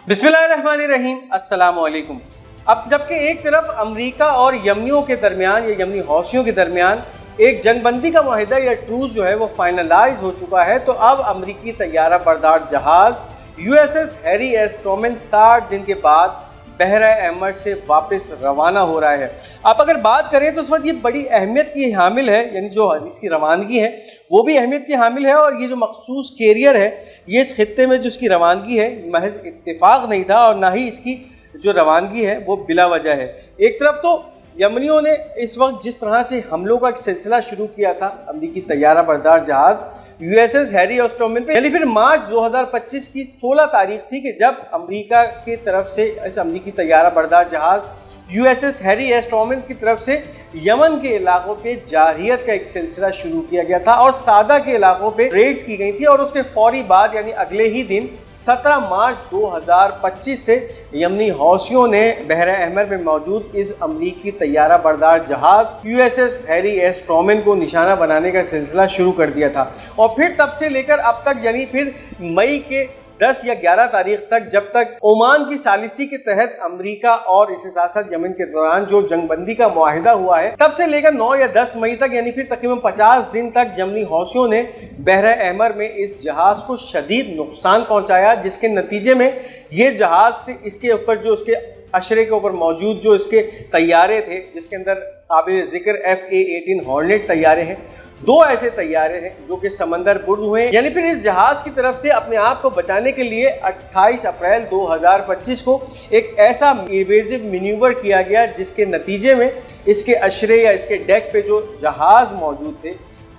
बिस्मिल्लाहिर्रहमानिर्रहीम, अस्सलाम वालेकुम। अब जबकि एक तरफ अमेरिका और यमनियों के दरमियान या यमनी हौसियों के दरमियान एक जंगबंदी का मुआहिदा या ट्रूस जो है वो फाइनलाइज हो चुका है, तो अब अमेरिकी तैयारा बरदार जहाज़ USS हैरी एस ट्रूमैन 60 दिन के बाद बहरा अहमर से वापस रवाना हो रहा है। आप अगर बात करें तो इस वक्त ये बड़ी अहमियत की हामिल है, यानी जो इसकी रवानगी है वो भी अहमियत की हामिल है, और ये जो मखसूस कैरियर है ये इस खित्ते में जो इसकी रवानगी है महज इत्तेफाक नहीं था, और ना ही इसकी जो रवानगी है वो बिला वजह है। एक तरफ तो यमनियों ने इस वक्त जिस तरह से हमलों का एक सिलसिला शुरू किया था अमेरिकी तैयारा बरदार जहाज़ USS हैरी एस ट्रूमैन पे, यानी फिर मार्च 2025 की 16 तारीख थी कि जब अमेरिका की तरफ से इस अमेरिकी तैयारा बरदार जहाज़ USS हैरी एस ट्रूमैन की तरफ से यमन के इलाकों पे जारहियत का एक सिलसिला शुरू किया गया था और सादा के इलाकों पे रेड्स की गई थी, और उसके फौरी बाद यानी अगले ही दिन 17 मार्च 2025 से यमनी हौसियों ने बहरा अहमर में मौजूद इस अमेरिकी तैयारा बरदार जहाज़ USS हैरी एस ट्रूमैन को निशाना बनाने का सिलसिला शुरू कर दिया था। और फिर तब से लेकर अब तक यानी फिर मई के 10 या 11 तारीख तक, जब तक ओमान की सालिसी के तहत अमेरिका और इसके साथ साथ यमन के दौरान जो जंगबंदी का मुआहिदा हुआ है, तब से लेकर 9 या 10 मई तक यानी फिर तकरीबन 50 दिन तक यमनी हौसियों ने बहरा अहमर में इस जहाज़ को शदीद नुकसान पहुंचाया, जिसके नतीजे में ये जहाज़ से इसके ऊपर जो उसके अशरे के ऊपर मौजूद जो इसके तैयारे थे, जिसके अंदर काबिल ज़िक्र FA-18 हॉर्नेट तैयारे हैं, 2 ऐसे तैयारे हैं जो कि समंदर बुर्द हुए हैं। यानी फिर इस जहाज़ की तरफ से अपने आप को बचाने के लिए 28 अप्रैल 2025 को एक ऐसा इवेजिव मैन्यूवर किया गया, जिसके नतीजे में इसके अशरे या इसके डेक पे जो जहाज़ मौजूद थे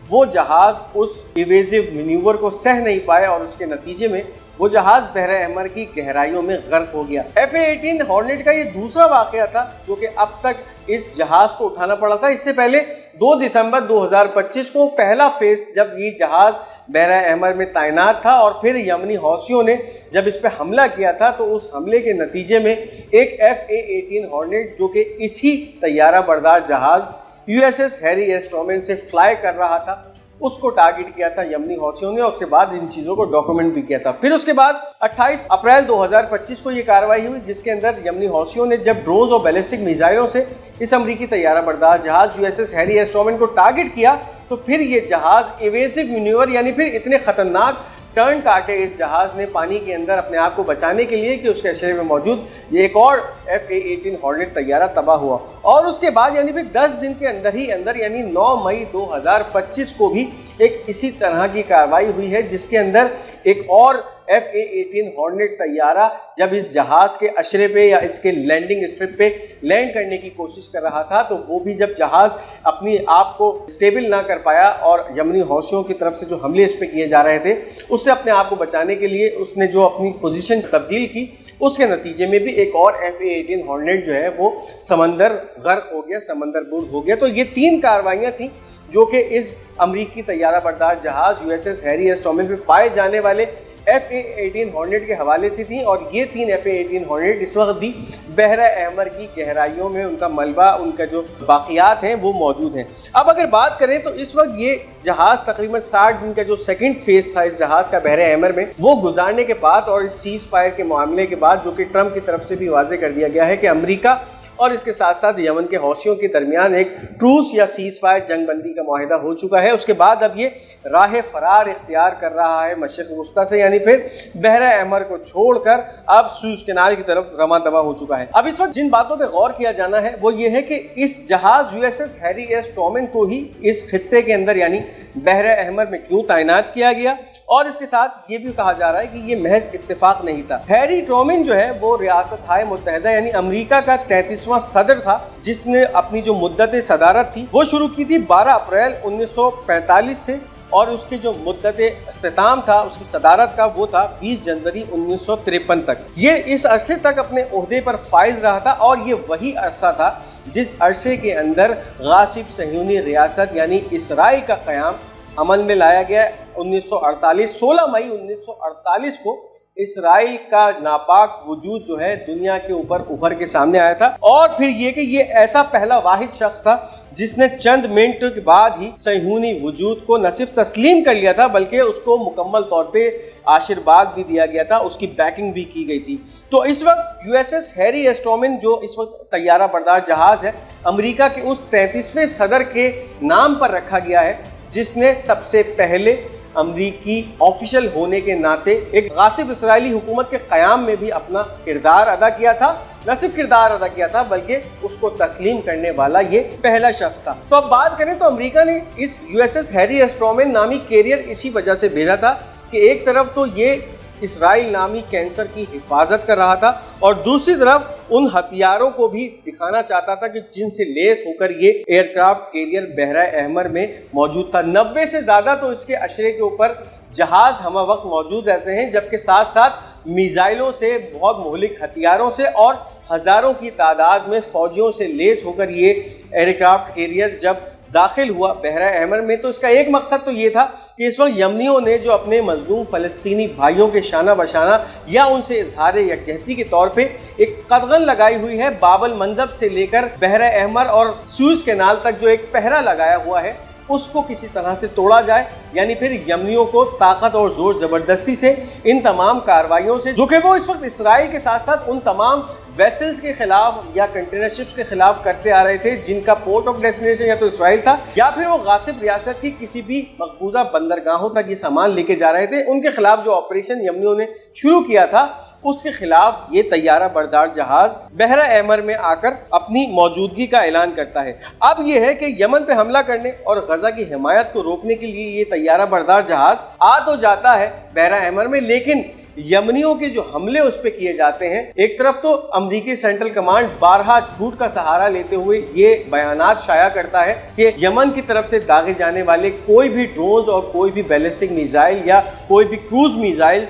वो जहाज़ उस इवेजिव मैन्यूवर को सह नहीं पाए, और उसके नतीजे में वो जहाज़ बहरा अहमर की गहराइयों में गर्क हो गया। FA-18 हॉर्नेट का ये दूसरा वाक़या था जो कि अब तक इस जहाज़ को उठाना पड़ा था। इससे पहले 2 दिसंबर 2025 को पहला फेज जब ये जहाज़ बहरा अहमर में तैनात था, और फिर यमनी हौसियों ने जब इस पर हमला किया था, तो उस हमले के नतीजे में एक FA-18 हॉर्नेट जो कि इसी तैयारा बरदार जहाज़ USS हैरी एस ट्रूमैन से फ्लाई कर रहा था, उसको टारगेट किया था यमनी हौसियों ने। उसके बाद इन चीज़ों को डॉक्यूमेंट भी किया था। फिर उसके बाद 28 अप्रैल 2025 को ये कार्रवाई हुई, जिसके अंदर यमनी हौसियों ने जब ड्रोन्स और बैलिस्टिक मिसाइलों से इस अमेरिकी तैयारा बरदार जहाज़ USS हैरी एस ट्रूमैन को टारगेट किया, तो फिर ये जहाज़ इवेसिव मैन्यूवर यानी फिर इतने ख़तरनाक टर्न काटे इस जहाज़ ने पानी के अंदर अपने आप को बचाने के लिए कि उसके अशरे में मौजूद ये एक और FA-18 हॉर्नेट तैयारा तबाह हुआ। और उसके बाद यानी फिर 10 दिन के अंदर ही अंदर यानी 9 मई 2025 को भी एक इसी तरह की कार्रवाई हुई है, जिसके अंदर एक और FA-18 हॉर्नेट तैयारा जब इस जहाज़ के अशरे पे या इसके लैंडिंग स्ट्रिप पे लैंड करने की कोशिश कर रहा था, तो वो भी जब जहाज़ अपनी आप को स्टेबल ना कर पाया और यमनी हौसियों की तरफ से जो हमले इस पे किए जा रहे थे उससे अपने आप को बचाने के लिए उसने जो अपनी पोजीशन तब्दील की, उसके नतीजे में भी एक और FA-18 हॉर्नेट जो है वो समंदर गर्क हो गया, समंदर बुर्द हो गया। तो ये 3 कार्रवाइयाँ थी जो कि इस अमेरिकी तैयारा बरदार जहाज़ USS हैरी एस ट्रूमैन पे पाए जाने वाले FA-18 हॉर्नेट के हवाले से थी, और ये 3 FA-18 हॉर्नेट इस वक्त भी बहरा अहमर की गहराइयों में उनका मलबा, उनका जो बाकियात हैं वो मौजूद हैं। अब अगर बात करें तो इस वक्त ये जहाज़ तकरीबन 60 दिन का जो सेकंड फेज था इस जहाज़ का बहरा अहमर में, वो गुजारने के बाद और इस सीज फायर के मामले के बाद जो कि ट्रंप की तरफ से भी वाजे कर दिया गया है कि अमेरिका और इसके साथ साथ यमन के हौसियों के दरमियान एक ट्रूस या सीज फायर जंगबंदी का मुआहिदा हो चुका है। उसके बाद अब ये राह फरार इख्तियार कर रहा है मशरिक़ वुस्ता से, यानी फिर बहरा अहमर को छोड़कर अब सूएज़ कैनाल की तरफ रवां दवा हो चुका है। अब इस वक्त जिन बातों पे गौर किया जाना है वो ये है कि इस जहाज़ USS हैरी एस ट्रूमैन को ही इस खित्ते के अंदर यानी बहरा अहमर में क्यों तैनात किया गया, और इसके साथ ये भी कहा जा रहा है कि ये महज इत्तेफाक नहीं था। हैरी ट्रूमैन जो है वो रियासत-ए मुत्तहिदा यानी अमेरिका का 33वां सदर था, जिसने अपनी जो मुद्दत सदारत थी वो शुरू की थी 12 अप्रैल 1945 से, और उसकी जो मुद्दत इख्तिताम था उसकी सदारत का वो था 20 जनवरी 1953 तक। ये इस अरसे तक अपने ओहदे पर फाइज रहा था, और ये वही अरसा था जिस अरसे के अंदर गासिब सहयूनी रियासत यानी इसराइल का क़याम अमल में लाया गया 1948 16 मई 1948 को इसराइल का नापाक वजूद जो है दुनिया के ऊपर उभर के सामने आया था। और फिर ये कि ये ऐसा पहला वाहिद शख्स था जिसने चंद मिनट के बाद ही सहीयूनी वजूद को न सिर्फ तस्लीम कर लिया था बल्कि उसको मुकम्मल तौर पे आशीर्वाद भी दिया गया था, उसकी बैकिंग भी की गई थी। तो इस वक्त यूएसएस हैरी एस ट्रूमैन जो इस वक्त तैयारा बरदार जहाज है, अमेरिका के उस 33वें सदर के नाम पर रखा गया है जिसने सबसे पहले अमरीकी ऑफिशियल होने के नाते एक गासिब इसराइली हुकूमत के क़याम में भी अपना किरदार अदा किया था। न सिर्फ किरदार अदा किया था बल्कि उसको तस्लीम करने वाला ये पहला शख्स था। तो अब बात करें तो अमेरिका ने इस यूएसएस हैरी एस ट्रूमैन नामी कैरियर इसी वजह से भेजा था कि एक तरफ तो ये इसराइल नामी कैंसर की हिफाजत कर रहा था और दूसरी तरफ उन हथियारों को भी दिखाना चाहता था कि जिनसे लेस होकर ये एयरक्राफ्ट कैरियर बहरा अहमर में मौजूद था। 90 से ज़्यादा तो इसके अशरे के ऊपर जहाज़ हम वक्त मौजूद रहते हैं, जबकि साथ साथ मिसाइलों से, बहुत मुहलिक हथियारों से और हज़ारों की तादाद में फ़ौजियों से लेस होकर ये एयरक्राफ्ट कैरियर जब दाखिल हुआ बहरा अहमर में, तो इसका एक मकसद तो ये था कि इस वक्त यमनियों ने जो अपने मजलूम फ़लस्तीनी भाइयों के शाना बशाना या उनसे इजहार यकजहती के तौर पे एक कदगन लगाई हुई है, बाबल मंदब से लेकर बहरा अहमर और सुएज़ कैनाल तक जो एक पहरा लगाया हुआ है उसको किसी तरह से तोड़ा जाए, यानी फिर यमनियों को ताकत और जोर ज़बरदस्ती से इन तमाम कार्रवाइयों से, जो कि वो इस वक्त इसराइल के साथ साथ उन तमाम वेसल्स के खिलाफ या कंटेनर शिप्स के खिलाफ करते आ रहे थे जिनका पोर्ट ऑफ डेस्टिनेशन या तो इसराइल था या फिर वो गासिब रियासत की किसी भी मकबूजा बंदरगाहों तक ये सामान लेके जा रहे थे, उनके खिलाफ जो ऑपरेशन यमनियों ने शुरू किया था उसके खिलाफ ये तैयारा बरदार जहाज बहरा अहमर में आकर अपनी मौजूदगी का ऐलान करता है। अब ये है कि यमन पे हमला करने और गजा की हिमायत को रोकने के लिए ये तैयारा बरदार जहाज आ तो जाता है बहरा अहमर में, लेकिन यमनियों के जो हमले उस पे किए जाते हैं, एक तरफ तो अमरीकी सेंट्रल कमांड बारहा झूठ का सहारा लेते हुए ये बयानात शाया करता है कि यमन की तरफ से दागे जाने वाले कोई भी ड्रोन्स और कोई भी बैलिस्टिक मिसाइल या कोई भी क्रूज मिसाइल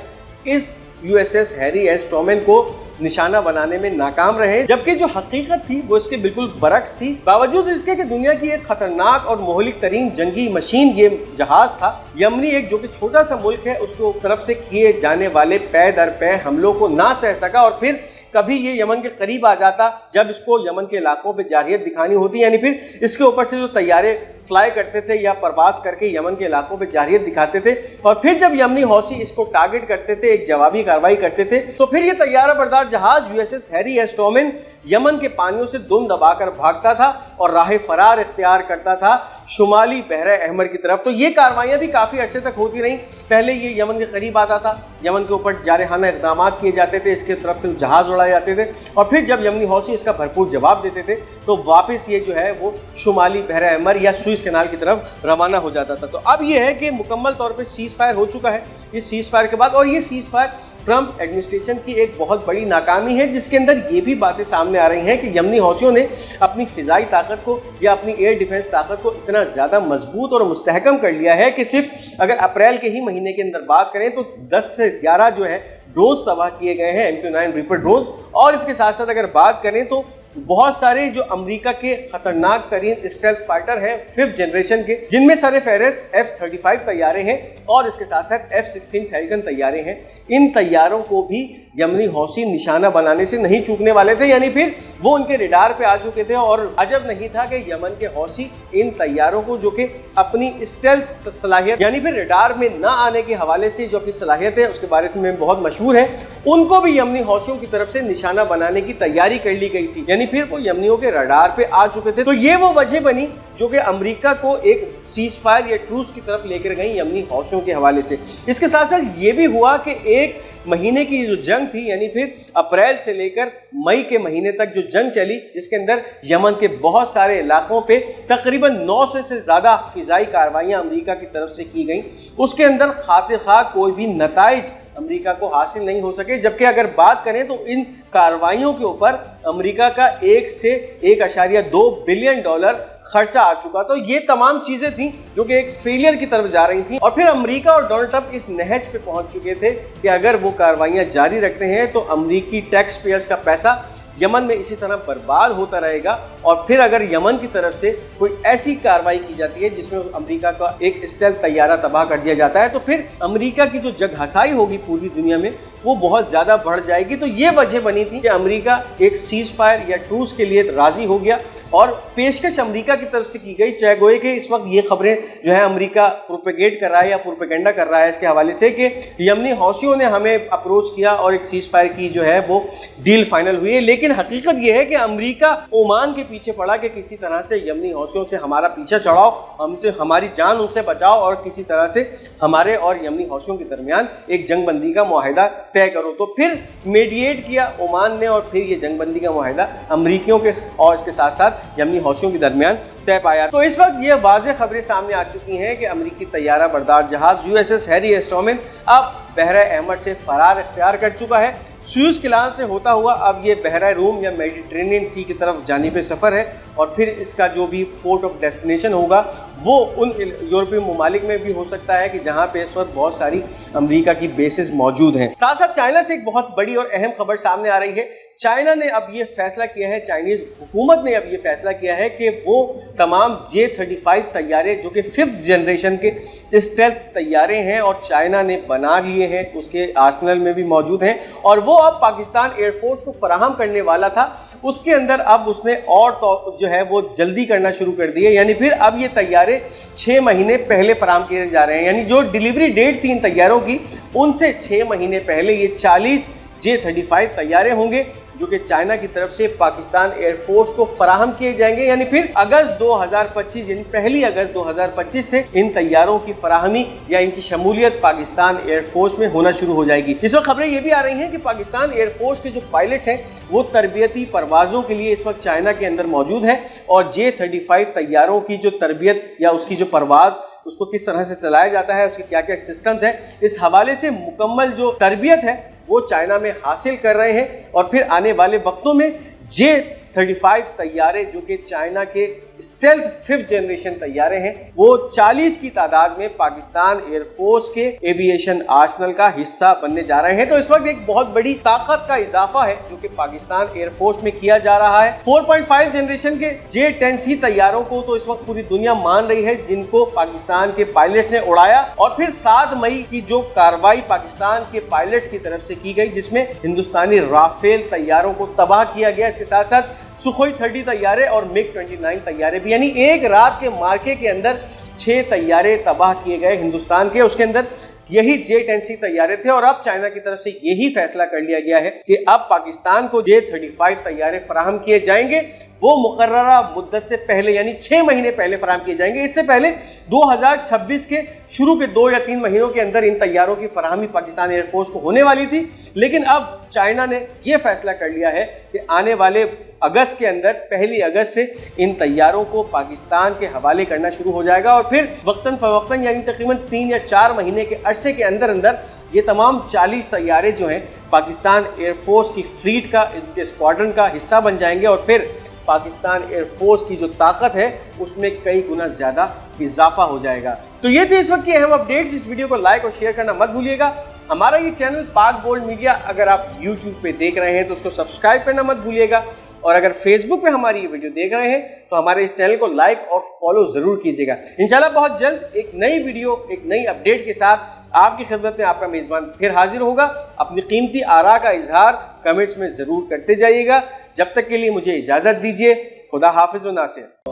इस यूएसएस हैरी एस ट्रूमैन को निशाना बनाने में नाकाम रहे, जबकि जो हकीकत थी वो इसके बिल्कुल बरक्स थी। बावजूद इसके कि दुनिया की एक खतरनाक और मोहलिक तरीन जंगी मशीन ये जहाज था, यमनी एक जो कि छोटा सा मुल्क है उसको तरफ से किए जाने वाले पै दर पै हमलों को ना सह सका और फिर कभी ये यमन के करीब आ जाता जब इसको यमन के इलाकों पे जारहियत दिखानी होती, यानी फिर इसके ऊपर से जो तैयारे फ्लाई करते थे या परवास करके यमन के इलाकों पे जारहियत दिखाते थे और फिर जब यमनी हौसी इसको टारगेट करते थे, एक जवाबी कार्रवाई करते थे, तो फिर ये तैयारा बरदार जहाज USS Harry S Trueman Yemen के पानियों से दुम दबाकर भागता था और राह फरार इख्तियार करता था शुमाली बहरा अहमर की तरफ। तो ये कार्रवाइयाँ भी काफ़ी अरसे तक होती रहीं। पहले ये यमन के करीब आता था, यमन के ऊपर जारहाना इक़दाम किए जाते थे, इसके तरफ से जहाज़ उड़ाए जाते थे और फिर जब यमनी हौसी इसका भरपूर जवाब देते थे तो वापस ये जो है वो शुमाली बहरा अहमर या सुएज़ कैनाल की तरफ रवाना हो जाता था। तो अब ये है कि मुकम्मल तौर पे सीज़ फायर हो चुका है इस सीज़ फायर के बाद, और ये सीज़ फायर ट्रंप एडमिनिस्ट्रेशन की एक बहुत बड़ी नाकामी है, जिसके अंदर ये भी बातें सामने आ रही हैं कि यमनी हौसियों ने अपनी फ़िज़ाई ताकत को या अपनी एयर डिफेंस ताकत को इतना ज़्यादा मजबूत और मुस्तहकम कर लिया है कि सिर्फ अगर अप्रैल के ही महीने के अंदर बात करें तो 10 से 11 जो है ड्रोन्स तबाह किए गए हैं, MQ-9 रीपर ड्रोन्स, और इसके साथ साथ अगर बात करें तो बहुत सारे जो अमेरिका के खतरनाक तरीन स्टेल्थ फाइटर हैं 5th जनरेशन के, जिनमें सर फहरिस्त F-35 तैयारे हैं और इसके साथ साथ F-16 फैल्कन तैयारे हैं। इन तैयारों को भी यमनी हौसी निशाना बनाने से नहीं चूकने वाले थे, यानी फिर वो उनके रेडार पे आ चुके थे और अजब नहीं था कि यमन के हौसी इन तैयारों को, जो कि अपनी स्टेल्थ सलाहियत यानी फिर रेडार में ना आने के हवाले से जो अपनी सलाहियत है उसके बारे में बहुत मशहूर है, उनको भी यमनी हौसियों की तरफ से निशाना बनाने की तैयारी कर ली गई थी, यानी फिर वो यमनियों के रडार पे आ चुके थे। तो ये वो वजह बनी जो कि अमेरिका को एक सीज फायर या ट्रूस की तरफ लेकर गई यमनी हौसियों के हवाले से। इसके साथ साथ ये भी हुआ कि एक महीने की जो जंग थी, यानी फिर अप्रैल से लेकर मई के महीने तक जो जंग चली, जिसके अंदर यमन के बहुत सारे इलाकों पे तकरीबन 900 से ज़्यादा फ़िज़ाई कार्रवाइयाँ अमेरिका की तरफ से की गई, उसके अंदर खातिर खा कोई भी नताइज अमेरिका को हासिल नहीं हो सके। जबकि अगर बात करें तो इन कार्रवाइयों के ऊपर अमेरिका का 1 से 1.2 बिलियन डॉलर खर्चा आ चुका। तो ये तमाम चीज़ें थी जो कि एक फेलियर की तरफ जा रही थी, और फिर अमेरिका और डोनाल्ड ट्रंप इस नहज पे पहुंच चुके थे कि अगर वो कार्रवाइयाँ जारी रखते हैं तो अमेरिकी टैक्स पेयर्स का पैसा यमन में इसी तरह बर्बाद होता रहेगा। और फिर अगर यमन की तरफ से कोई ऐसी कार्रवाई की जाती है जिसमें अमेरिका का एक स्टेल्थ तैयारा तबाह कर दिया जाता है, तो फिर अमेरिका की जो जगहसाई होगी पूरी दुनिया में वो बहुत ज़्यादा बढ़ जाएगी। तो ये वजह बनी थी कि अमेरिका एक सीज फायर या ट्रूस के लिए राज़ी हो गया और पेशकश अमेरिका की तरफ से की गई। चाहे गोए कि इस वक्त ये खबरें जो है अमेरिका प्रोपेगेट कर रहा है या प्रोपेगेंडा कर रहा है इसके हवाले से कि यमनी हौसियों ने हमें अप्रोच किया और एक सीज फायर की जो है वो डील फाइनल हुई है, लेकिन हकीकत ये है कि अमेरिका ओमान के पीछे पड़ा कि किसी तरह से यमनी हौसियों से हमारा पीछा छुड़ाओ, हमसे हमारी जान उनसे बचाओ और किसी तरह से हमारे और यमनी हौसियों के दरमियान एक जंगबंदी का मुआहिदा तय करो। तो फिर मीडिएट किया ओमान ने और फिर ये जंगबंदी का मुआहिदा अमरीकियों के और इसके साथ साथ यमनी हौसियों के दरमियान तय पाया। तो इस वक्त ये वाज़ेह खबरें सामने आ चुकी हैं कि अमरीकी तैयारा बरदार जहाज USS हैरी एस ट्रूमैन अब बहरा अहमर से फरार इख्तियार कर चुका है। सुएज किनाल से होता हुआ अब ये बहरा रूम या मेडिटेरेनियन सी की तरफ जाने पे सफ़र है और फिर इसका जो भी पोर्ट ऑफ डेस्टिनेशन होगा वो उन यूरोपीय ममालिक में भी हो सकता है कि जहाँ पे इस वक्त बहुत सारी अमेरिका की बेसेस मौजूद हैं। साथ साथ चाइना से एक बहुत बड़ी और अहम खबर सामने आ रही है। चाइना ने अब ये फैसला किया है, चाइनीज़ हुकूमत ने अब ये फैसला किया है कि वो तमाम J-35 तैयारे जो कि 5th जनरेशन के स्टेल्थ तैयारे हैं और चाइना ने बना लिए हैं, उसके आर्सेनल में भी मौजूद हैं और वो अब पाकिस्तान एयरफोर्स को फराहम करने वाला था। उसके अंदर अब उसने और तो जो है वो जल्दी करना शुरू कर दी है, यानी फिर अब ये तैयारे 6 महीने पहले फराहम किए जा रहे हैं। यानी जो डिलीवरी डेट थी इन तैयारों की उनसे 6 महीने पहले ये 40 J-35 तैयारे होंगे जो कि चाइना की तरफ से पाकिस्तान एयरफोर्स को फराहम किए जाएंगे। यानी फिर अगस्त 2025 यानी 1 अगस्त 2025 से इन तैयारों की फराहमी या इनकी शमूलियत पाकिस्तान एयरफोर्स में होना शुरू हो जाएगी। इस वक्त खबरें ये भी आ रही हैं कि पाकिस्तान एयरफोर्स के जो पायलट्स हैं वो तरबियती परवाज़ों के लिए इस वक्त चाइना के अंदर मौजूद हैं और J-35 तैयारों की जो तरबियत या उसकी जो परवाज़ उसको किस तरह से चलाया जाता है, उसके क्या क्या सिस्टम्स हैं, इस हवाले से मुकम्मल जो तरबियत है वो चाइना में हासिल कर रहे हैं। और फिर आने वाले वक्तों में J-35 तैयारे जो कि चाइना के स्टेल्थ 5th जनरेशन तैयारे हैं वो 40 की तादाद में पाकिस्तान एयरफोर्स के एविएशन आर्सेनल का हिस्सा बनने जा रहे हैं। तो इस वक्त एक बहुत बड़ी ताकत का इजाफा है जो कि पाकिस्तान एयरफोर्स में किया जा रहा है। 4.5 जनरेशन के J-10C तैयारों को तो इस वक्त पूरी दुनिया मान रही है जिनको पाकिस्तान के पायलट्स ने उड़ाया और फिर 7 मई की जो कार्रवाई पाकिस्तान के पायलट्स की तरफ से की गई जिसमें हिंदुस्तानी राफेल तैयारों को तबाह किया गया, इसके साथ साथ सुखोई 30 तैयारे और MiG-29 तैयारे भी, यानी एक रात के मार्के के अंदर 6 तैयारे तबाह किए गए हिंदुस्तान के। उसके अंदर यही J-10C तैयारे थे और अब चाइना की तरफ से यही फैसला कर लिया गया है कि अब पाकिस्तान को J-35 तैयारे फराहम किए जाएंगे। वो मुकर्ररा मुद्दत से पहले यानी 6 महीने पहले फराहम किए जाएंगे। इससे पहले 2026 के शुरू के 2 या 3 महीनों के अंदर इन तैयारों की फराहमी पाकिस्तान एयरफोर्स को होने वाली थी, लेकिन अब चाइना ने यह फैसला कर लिया है कि आने वाले अगस्त के अंदर 1 अगस्त से इन तैयारों को पाकिस्तान के हवाले करना शुरू हो जाएगा और फिर वक्तन फवक्तन यानी तकरीबन 3 या 4 महीने के अरसे के अंदर अंदर ये तमाम 40 तैयारे जो हैं पाकिस्तान एयरफोर्स की फ्लीट का, इनके स्क्वाड्रन का हिस्सा बन जाएंगे और फिर पाकिस्तान एयरफोर्स की जो ताकत है उसमें कई गुना ज़्यादा इजाफा हो जाएगा। तो ये थे इस वक्त की अहम अपडेट्स। इस वीडियो को लाइक और शेयर करना मत भूलिएगा। हमारा ये चैनल पाक गोल्ड मीडिया अगर आप YouTube पे देख रहे हैं तो उसको सब्सक्राइब करना मत भूलिएगा और अगर फेसबुक पे हमारी ये वीडियो देख रहे हैं तो हमारे इस चैनल को लाइक और फॉलो ज़रूर कीजिएगा। इंशाल्लाह बहुत जल्द एक नई वीडियो, एक नई अपडेट के साथ आपकी खिदमत में आपका मेज़बान फिर हाजिर होगा। अपनी कीमती आरा का इजहार कमेंट्स में ज़रूर करते जाइएगा। जब तक के लिए मुझे इजाज़त दीजिए। खुदा हाफिज़ व नासिर।